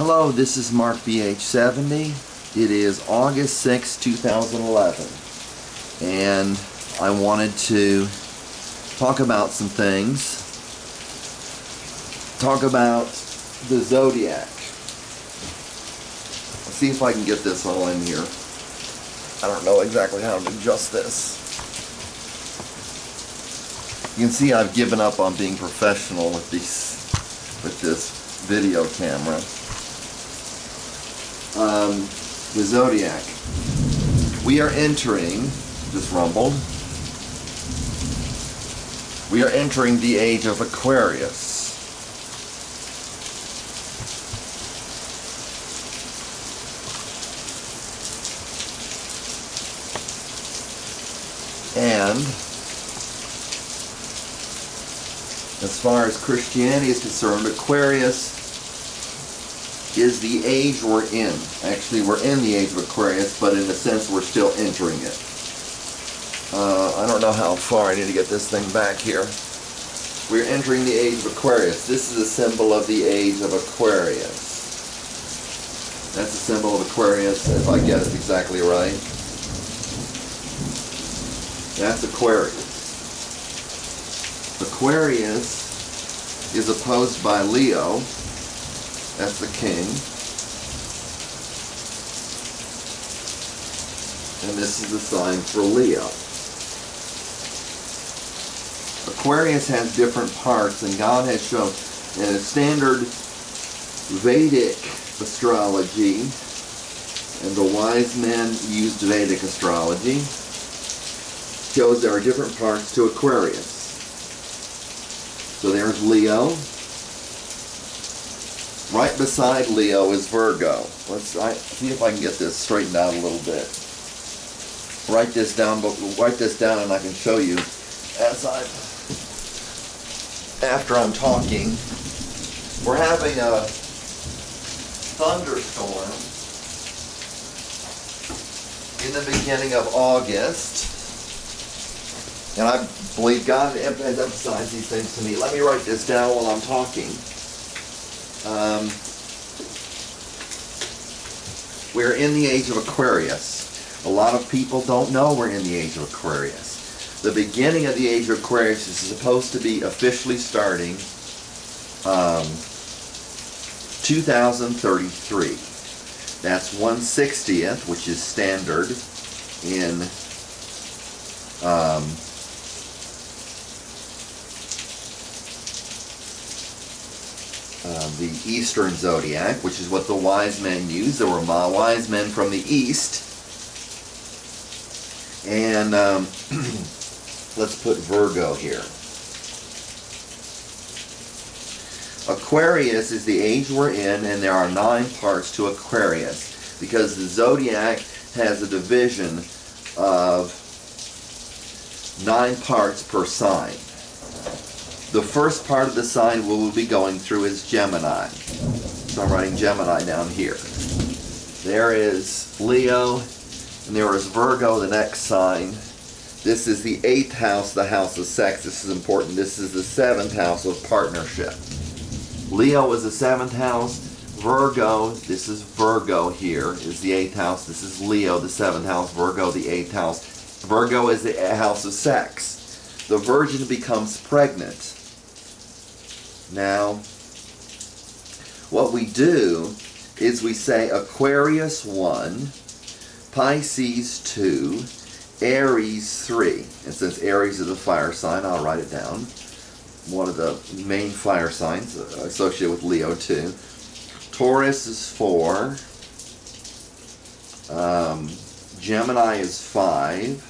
Hello, this is Mark BH70. It is August 6, 2011, and I wanted to talk about some things. Talk about the zodiac. Let's see if I can get this all in here. I don't know exactly how to adjust this. You can see I've given up on being professional with this video camera. The zodiac. We are entering, just rumbled, we are entering the age of Aquarius. And as far as Christianity is concerned, Aquarius is the age we're in. Actually, we're in the age of Aquarius, but in a sense we're still entering it. I don't know how far I need to get this thing back here. We're entering the age of Aquarius. This is a symbol of the age of Aquarius. That's a symbol of Aquarius, if I get it exactly right. That's Aquarius. Aquarius is opposed by Leo. That's the king. And this is the sign for Leo. Aquarius has different parts, and God has shown in a standard Vedic astrology, and the wise men used Vedic astrology, shows there are different parts to Aquarius. So there's Leo. Right beside Leo is Virgo. Let's see if I can get this straightened out a little bit. Write this down and I can show you after I'm talking. We're having a thunderstorm in the beginning of August. And I believe God has emphasized these things to me. Let me write this down while I'm talking. We're in the age of Aquarius. A lot of people don't know we're in the age of Aquarius. The beginning of the age of Aquarius is supposed to be officially starting 2033. That's 1/60th, which is standard in the Eastern zodiac, which is what the wise men use. There were wise men from the East. And let's put Virgo here. Aquarius is the age we're in, and there are 9 parts to Aquarius, because the zodiac has a division of 9 parts per sign. The first part of the sign we'll be going through is Gemini. So I'm writing Gemini down here. There is Leo, and there is Virgo, the next sign. This is the 8th house, the house of sex. This is important. This is the 7th house of partnership. Leo is the 7th house. Virgo, this is Virgo here, is the 8th house. This is Leo, the 7th house. Virgo, the 8th house. Virgo is the house of sex. The virgin becomes pregnant. Now, what we do is we say Aquarius 1, Pisces 2, Aries 3. And since Aries is a fire sign, I'll write it down. One of the main fire signs associated with Leo 2. Taurus is 4. Gemini is 5.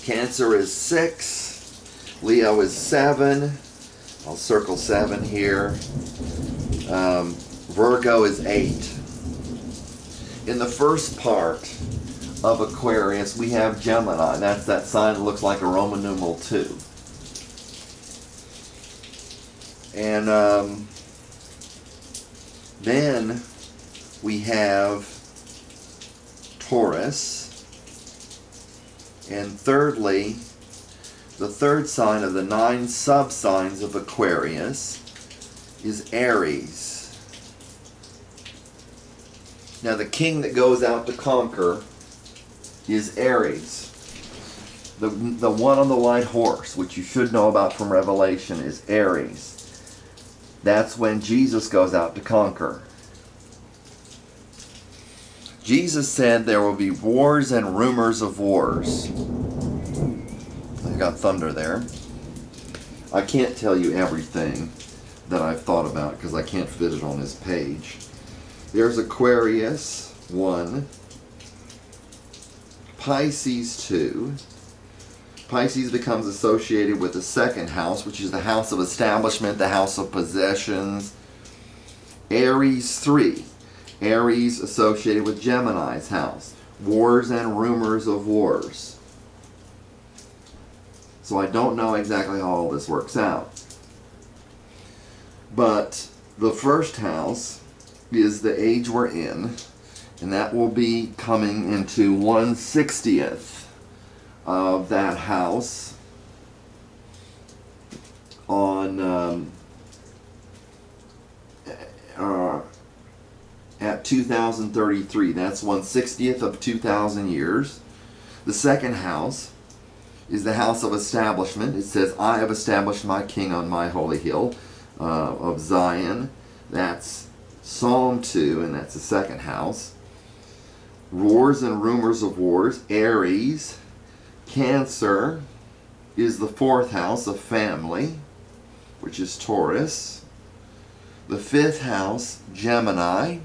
Cancer is 6. Leo is 7. I'll circle 7 here. Virgo is 8. In the first part of Aquarius, we have Gemini. That's that sign that looks like a Roman numeral 2. And then we have Taurus. And thirdly, the third sign of the 9 sub-signs of Aquarius is Aries. Now the king that goes out to conquer is Aries. The one on the white horse, which you should know about from Revelation, is Aries. That's when Jesus goes out to conquer. Jesus said there will be wars and rumors of wars. I got thunder there. I can't tell you everything that I've thought about because I can't fit it on this page. There's Aquarius 1, Pisces 2. Pisces becomes associated with the second house, which is the house of establishment, the house of possessions. Aries 3. Aries associated with Gemini's house. Wars and rumors of wars. So I don't know exactly how all this works out. But the first house is the age we're in, and that will be coming into 1/60th of that house on at 2033. That's 1/60th of 2,000 years. The second house is the house of establishment. It says, I have established my king on my holy hill of Zion. That's Psalm 2, and that's the second house. Wars and rumors of wars. Aries. Cancer is the fourth house of family, which is Taurus. The fifth house, Gemini.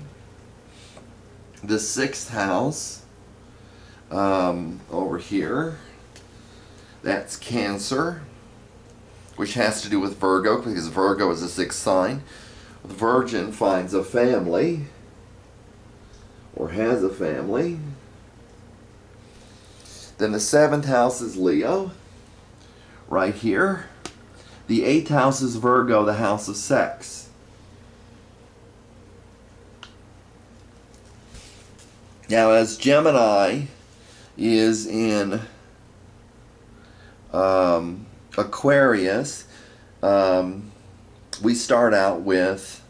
The sixth house, over here, that's Cancer, which has to do with Virgo, because Virgo is the sixth sign. The Virgin finds a family, or has a family. Then the seventh house is Leo, right here. The eighth house is Virgo, the house of sex. Now, as Gemini is in Aquarius, we start out with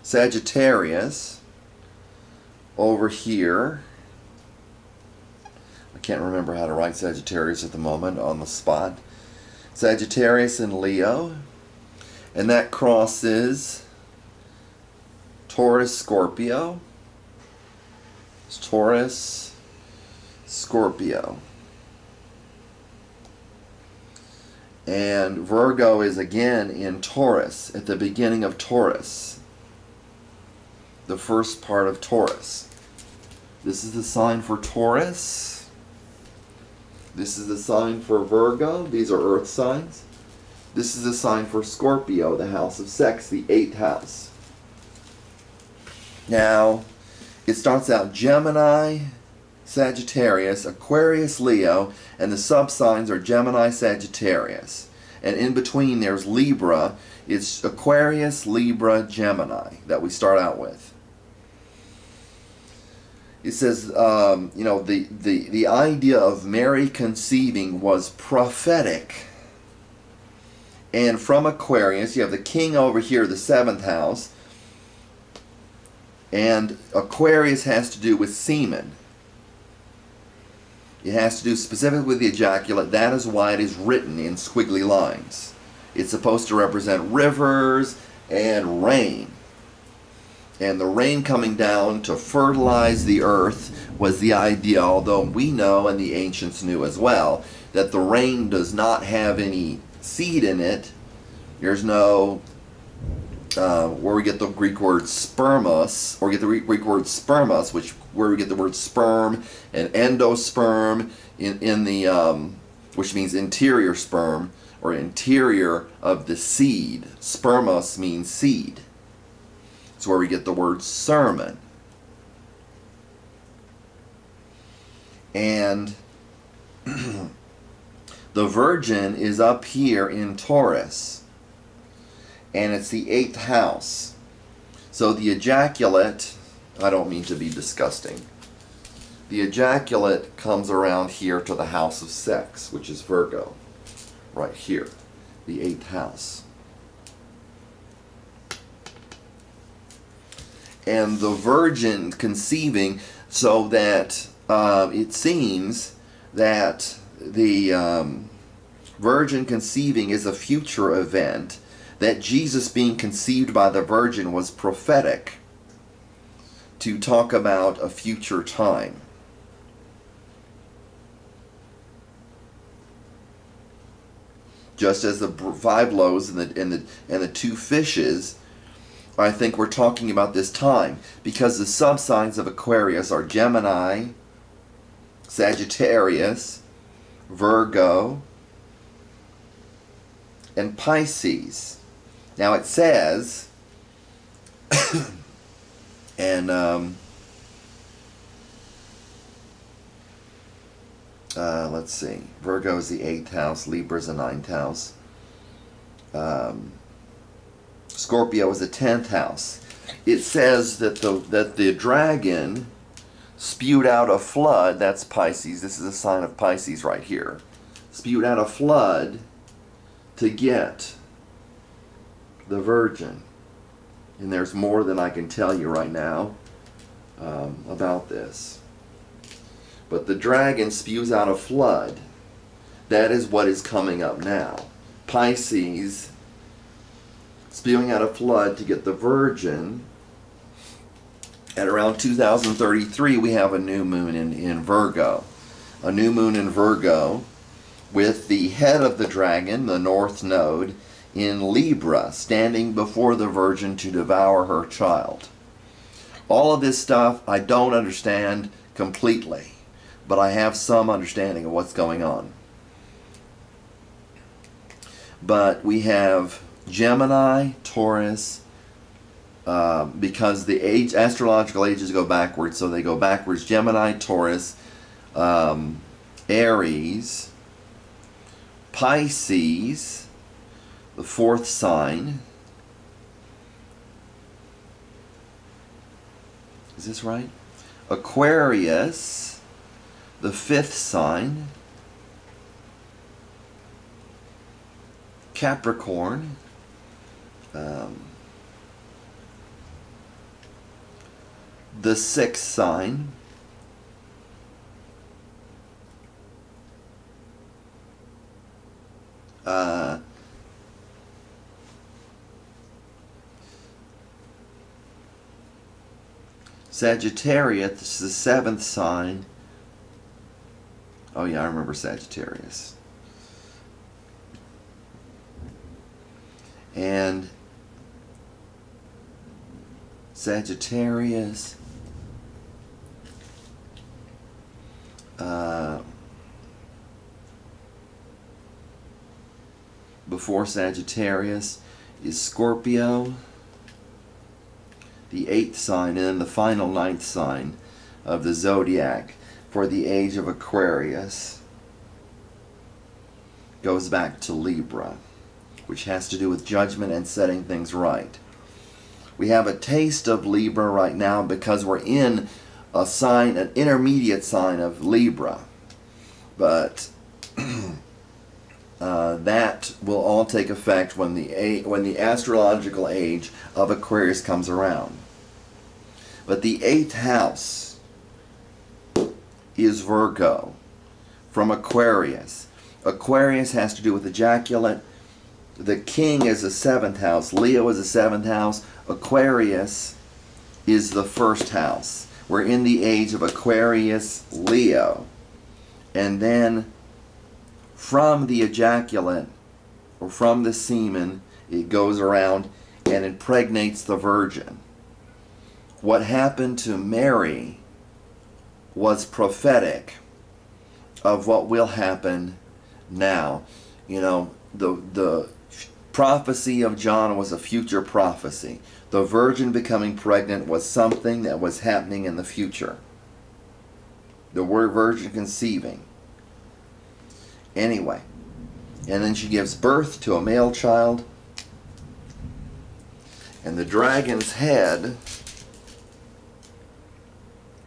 Sagittarius over here. I can't remember how to write Sagittarius at the moment on the spot. Sagittarius and Leo, and that crosses Taurus, Scorpio. It's Taurus, Scorpio. And Virgo is again in Taurus, at the beginning of Taurus. The first part of Taurus. This is the sign for Taurus. This is the sign for Virgo. These are earth signs. This is the sign for Scorpio, the house of sex, the eighth house. Now, it starts out Gemini, Sagittarius, Aquarius, Leo, and the sub-signs are Gemini, Sagittarius. And in between there's Libra. It's Aquarius, Libra, Gemini that we start out with. It says, you know, the idea of Mary conceiving was prophetic. And from Aquarius, you have the king over here, the seventh house. And Aquarius has to do with semen. It has to do specifically with the ejaculate. That is why it is written in squiggly lines. It's supposed to represent rivers and rain. And the rain coming down to fertilize the earth was the idea, although we know, and the ancients knew as well, that the rain does not have any seed in it. There's no where we get the Greek word spermos, or get the Greek word spermos, where we get the word sperm, and endosperm in the which means interior sperm, or interior of the seed. Spermos means seed. It's where we get the word sermon. And the Virgin is up here in Taurus. And it's the eighth house. So the ejaculate, I don't mean to be disgusting, the ejaculate comes around here to the house of sex, which is Virgo. right here, the 8th house. And the virgin conceiving, so that it seems that the virgin conceiving is a future event, that Jesus being conceived by the virgin was prophetic to talk about a future time. Just as the 5 loaves and the 2 fishes, I think we're talking about this time, because the subsigns of Aquarius are Gemini, Sagittarius, Virgo, and Pisces. Now it says, and let's see, Virgo is the 8th house, Libra is the 9th house, Scorpio is the 10th house. It says that the dragon spewed out a flood. That's Pisces. This is a sign of Pisces right here. Spewed out a flood to get the virgin. And there's more than I can tell you right now about this. But the dragon spews out a flood. That is what is coming up now. Pisces spewing out a flood to get the virgin. At around 2033, we have a new moon in Virgo. A new moon in Virgo with the head of the dragon, the north node, in Libra, standing before the virgin to devour her child. All of this stuff I don't understand completely, but I have some understanding of what's going on. But we have Gemini, Taurus, because the astrological ages go backwards, so they go backwards. Gemini, Taurus, Aries, Pisces, the 4th sign. Is this right? Aquarius, the 5th sign. Capricorn, the 6th sign. Sagittarius, the 7th sign. Oh yeah, I remember Sagittarius. And Sagittarius, before Sagittarius is Scorpio, the 8th sign, and then the final 9th sign of the zodiac for the age of Aquarius goes back to Libra, which has to do with judgment and setting things right. We have a taste of Libra right now because we're in a sign, an intermediate sign of Libra. But that will all take effect when the astrological age of Aquarius comes around. But the 8th house is Virgo from Aquarius. Aquarius has to do with ejaculate. The king is the 7th house. Leo is the 7th house. Aquarius is the 1st house. We're in the age of Aquarius, Leo. And then from the ejaculate, or from the semen, it goes around and impregnates the virgin. What happened to Mary was prophetic of what will happen now. You know, the prophecy of John was a future prophecy. The virgin becoming pregnant was something that was happening in the future. The word virgin conceiving. Anyway, and then she gives birth to a male child, and the dragon's head,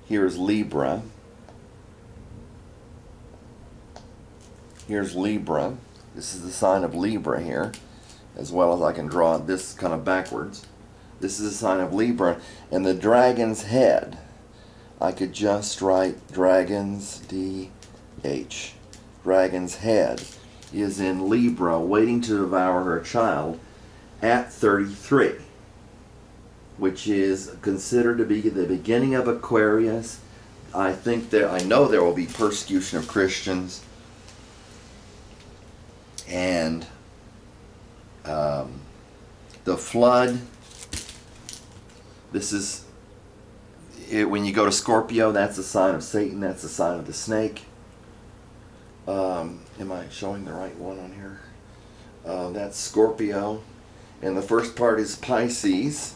here's Libra. Here's Libra, This is the sign of Libra here, as well as I can draw this kind of backwards. This is a sign of Libra, and the dragon's head, I could just write dragons, D-H. Dragon's head is in Libra, waiting to devour her child at 33, which is considered to be the beginning of Aquarius. I know there will be persecution of Christians, and the flood. This is it. When you go to Scorpio, that's the sign of Satan. That's the sign of the snake. Am I showing the right one on here? That's Scorpio, and the first part is Pisces.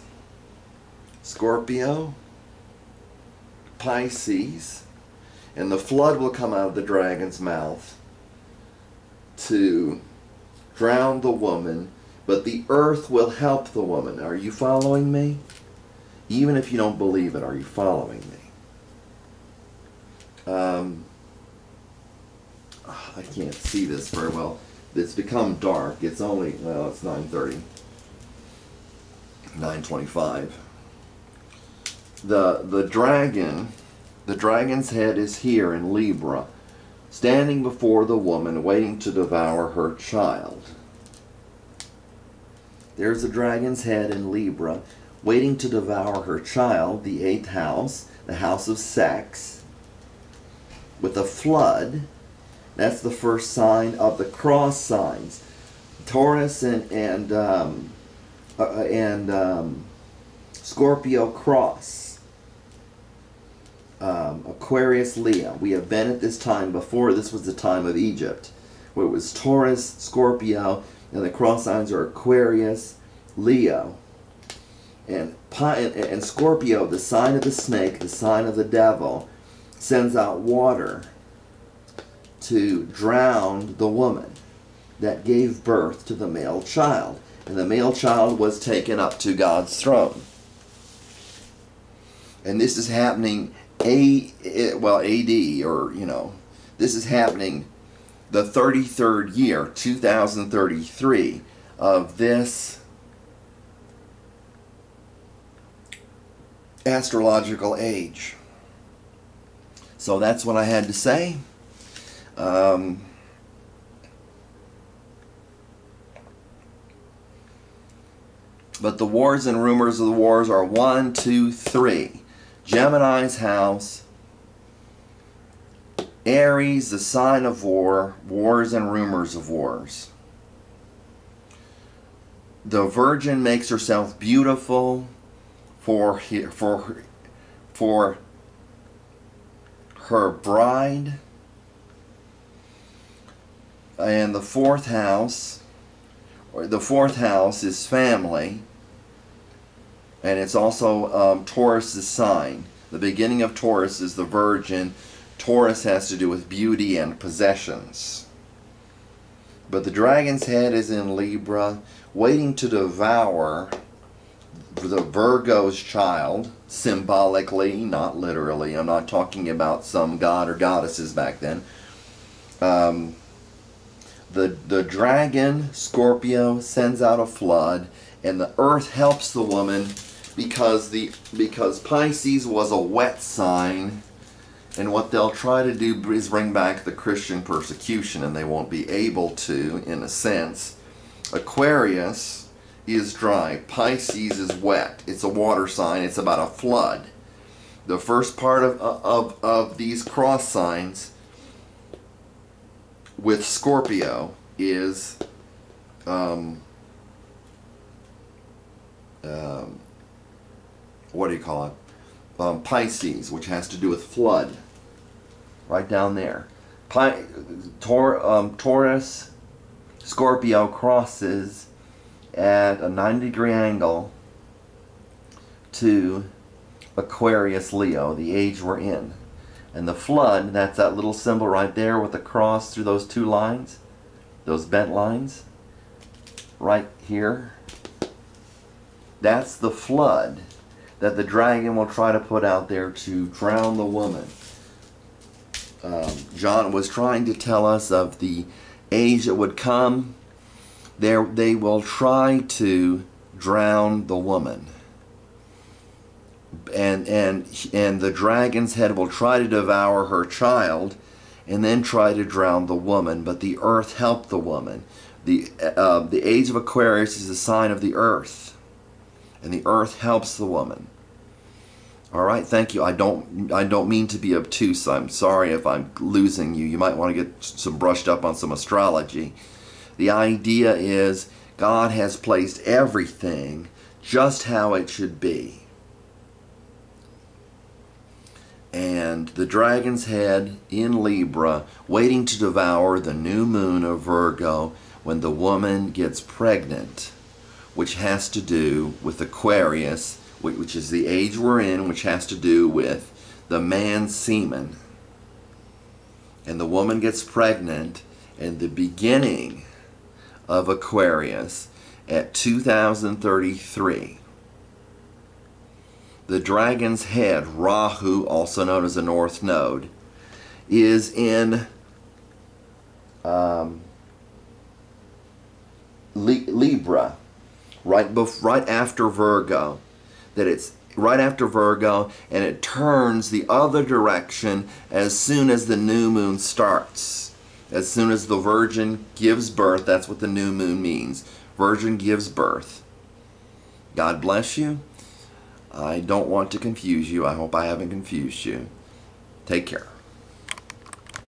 Scorpio, Pisces, and the flood will come out of the dragon's mouth to drown the woman, but the earth will help the woman. Are you following me? Even if you don't believe it, are you following me? I can't see this very well. It's become dark. It's only, well, it's 9:30. 9:25. The dragon's head is here in Libra, standing before the woman, waiting to devour her child. There's the dragon's head in Libra, waiting to devour her child, the 8th house, the house of sex, with a flood. That's the first sign of the cross signs. Taurus and Scorpio cross. Aquarius, Leo. We have been at this time before. This was the time of Egypt, where it was Taurus, Scorpio, and the cross signs are Aquarius, Leo. And Scorpio, the sign of the snake, the sign of the devil, sends out water to drown the woman that gave birth to the male child. And the male child was taken up to God's throne. And this is happening AD, or, this is happening the 33rd year, 2033, of this astrological age. So that's what I had to say. But the wars and rumors of the wars are 1, 2, 3. Gemini's house, Aries, the sign of war, wars and rumors of wars. The Virgin makes herself beautiful for her bride. And the fourth house is family. And it's also Taurus's sign. The beginning of Taurus is the Virgin. Taurus has to do with beauty and possessions. But the dragon's head is in Libra, waiting to devour the Virgo's child, symbolically, not literally. I'm not talking about some god or goddesses back then. The dragon, Scorpio, sends out a flood, and the earth helps the woman because Pisces was a wet sign, and what they'll try to do is bring back the Christian persecution, and they won't be able to, in a sense. Aquarius is dry. Pisces is wet. It's a water sign. It's about a flood. The first part of these cross signs with Scorpio is what do you call it? Pisces, which has to do with flood. Right down there. Taurus, Scorpio crosses at a 90-degree angle to Aquarius, Leo, the age we're in. And the flood, that's that little symbol right there with the cross through those two lines, those bent lines, right here. That's the flood that the dragon will try to put out there to drown the woman. John was trying to tell us of the age that would come, they will try to drown the woman. And the dragon's head will try to devour her child and then try to drown the woman, but the earth helped the woman. The age of Aquarius is a sign of the earth, and the earth helps the woman. All right, thank you. I don't mean to be obtuse. I'm sorry if I'm losing you. You might want to get some brushed up on some astrology. The idea is God has placed everything just how it should be. And the dragon's head in Libra, waiting to devour the new moon of Virgo when the woman gets pregnant, which has to do with Aquarius, which is the age we're in, which has to do with the man's semen. And the woman gets pregnant in the beginning of Aquarius at 2033. The dragon's head, Rahu, also known as the North Node, is in Libra, right after Virgo. That it's right after Virgo, and it turns the other direction as soon as the new moon starts. As soon as the Virgin gives birth, that's what the new moon means. Virgin gives birth. God bless you. I don't want to confuse you. I hope I haven't confused you. Take care.